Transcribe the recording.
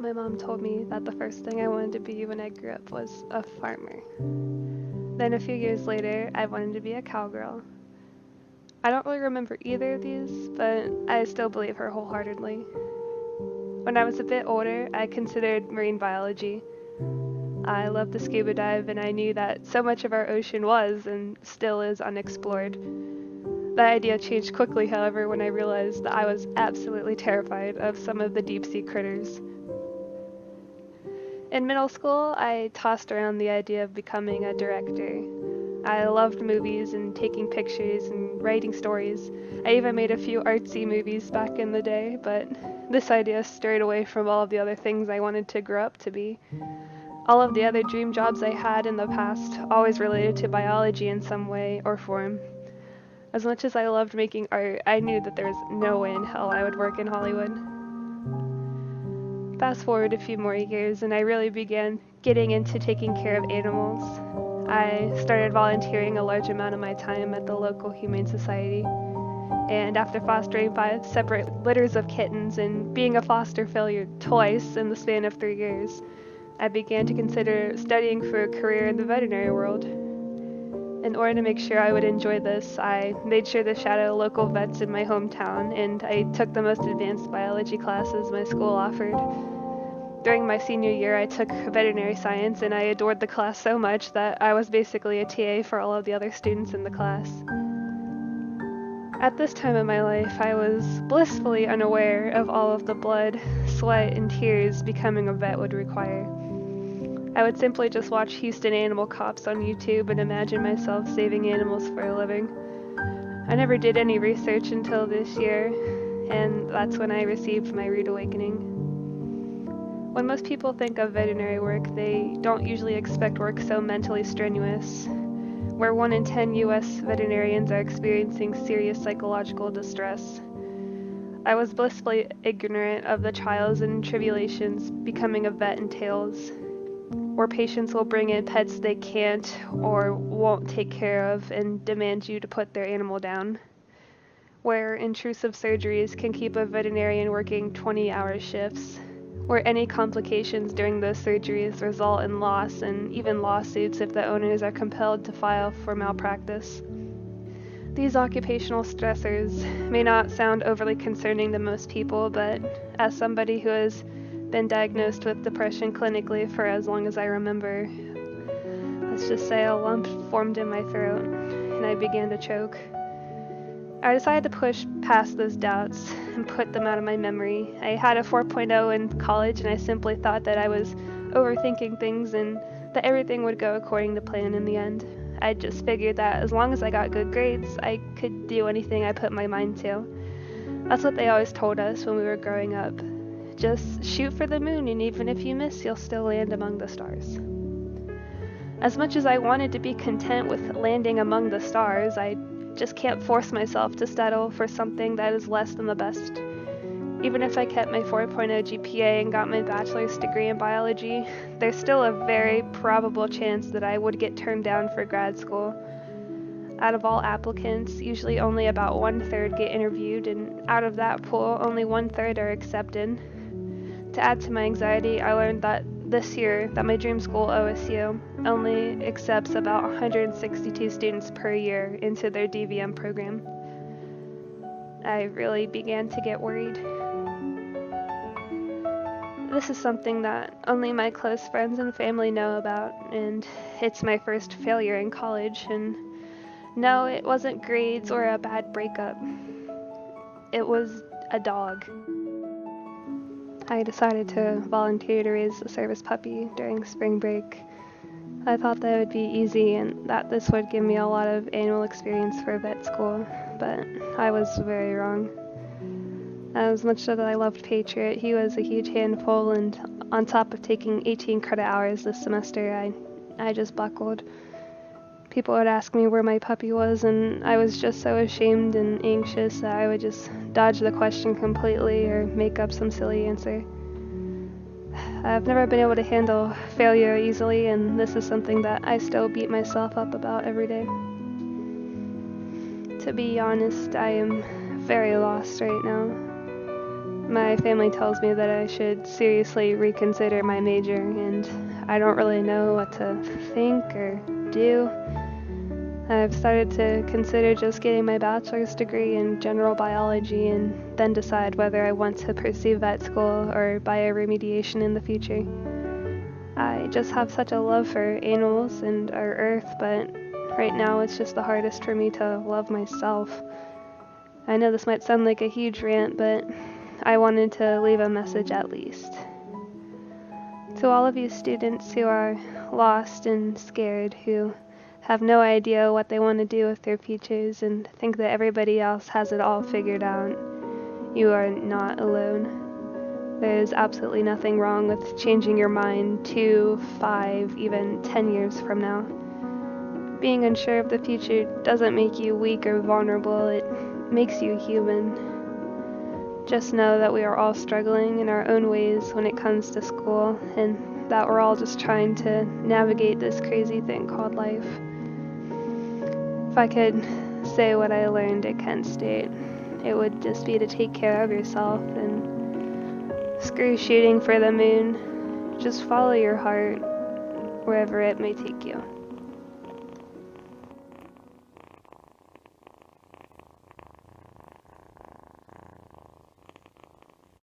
My mom told me that the first thing I wanted to be when I grew up was a farmer. Then a few years later, I wanted to be a cowgirl. I don't really remember either of these, but I still believe her wholeheartedly. When I was a bit older, I considered marine biology. I loved the scuba dive, and I knew that so much of our ocean was and still is unexplored. That idea changed quickly, however, when I realized that I was absolutely terrified of some of the deep-sea critters. In middle school, I tossed around the idea of becoming a director. I loved movies and taking pictures and writing stories. I even made a few artsy movies back in the day, but this idea strayed away from all of the other things I wanted to grow up to be. All of the other dream jobs I had in the past always related to biology in some way or form. As much as I loved making art, I knew that there was no way in hell I would work in Hollywood. Fast forward a few more years, and I really began getting into taking care of animals. I started volunteering a large amount of my time at the local Humane Society, and after fostering 5 separate litters of kittens and being a foster failure twice in the span of 3 years, I began to consider studying for a career in the veterinary world. In order to make sure I would enjoy this, I made sure to shadow local vets in my hometown, and I took the most advanced biology classes my school offered. During my senior year, I took veterinary science, and I adored the class so much that I was basically a TA for all of the other students in the class. At this time in my life, I was blissfully unaware of all of the blood, sweat, and tears becoming a vet would require. I would simply just watch Houston Animal Cops on YouTube and imagine myself saving animals for a living. I never did any research until this year, and that's when I received my rude awakening. When most people think of veterinary work, they don't usually expect work so mentally strenuous, where 1 in 10 U.S. veterinarians are experiencing serious psychological distress. I was blissfully ignorant of the trials and tribulations becoming a vet entails, where patients will bring in pets they can't or won't take care of and demand you to put their animal down, where intrusive surgeries can keep a veterinarian working 20-hour shifts, where any complications during those surgeries result in loss and even lawsuits if the owners are compelled to file for malpractice. These occupational stressors may not sound overly concerning to most people, but as somebody who has been diagnosed with depression clinically for as long as I remember, let's just say a lump formed in my throat and I began to choke. I decided to push past those doubts and put them out of my memory. I had a 4.0 in college, and I simply thought that I was overthinking things and that everything would go according to plan in the end. I just figured that as long as I got good grades, I could do anything I put my mind to. That's what they always told us when we were growing up. Just shoot for the moon, and even if you miss, you'll still land among the stars. As much as I wanted to be content with landing among the stars, I just can't force myself to settle for something that is less than the best. Even if I kept my 4.0 GPA and got my bachelor's degree in biology, there's still a very probable chance that I would get turned down for grad school. Out of all applicants, usually only about 1/3 get interviewed, and out of that pool, only 1/3 are accepted. To add to my anxiety, I learned that this year that my dream school, OSU, only accepts about 162 students per year into their DVM program. I really began to get worried. This is something that only my close friends and family know about, and it's my first failure in college, and no, it wasn't grades or a bad breakup. It was a dog. I decided to volunteer to raise a service puppy during spring break. I thought that it would be easy and that this would give me a lot of annual experience for vet school, but I was very wrong. As much as I loved Patriot, he was a huge handful, and on top of taking 18 credit hours this semester, I just buckled. People would ask me where my puppy was, and I was just so ashamed and anxious that I would just dodge the question completely or make up some silly answer. I've never been able to handle failure easily, and this is something that I still beat myself up about every day. To be honest, I am very lost right now. My family tells me that I should seriously reconsider my major, and I don't really know what to think or do. I've started to consider just getting my bachelor's degree in general biology and then decide whether I want to pursue vet school or bioremediation in the future. I just have such a love for animals and our earth, but right now it's just the hardest for me to love myself. I know this might sound like a huge rant, but I wanted to leave a message at least. To all of you students who are lost and scared, who have no idea what they want to do with their futures and think that everybody else has it all figured out, you are not alone. There is absolutely nothing wrong with changing your mind 2, 5, even 10 years from now. Being unsure of the future doesn't make you weak or vulnerable, it makes you human. Just know that we are all struggling in our own ways when it comes to school, and that we're all just trying to navigate this crazy thing called life. If I could say what I learned at Kent State, it would just be to take care of yourself and screw shooting for the moon. Just follow your heart wherever it may take you.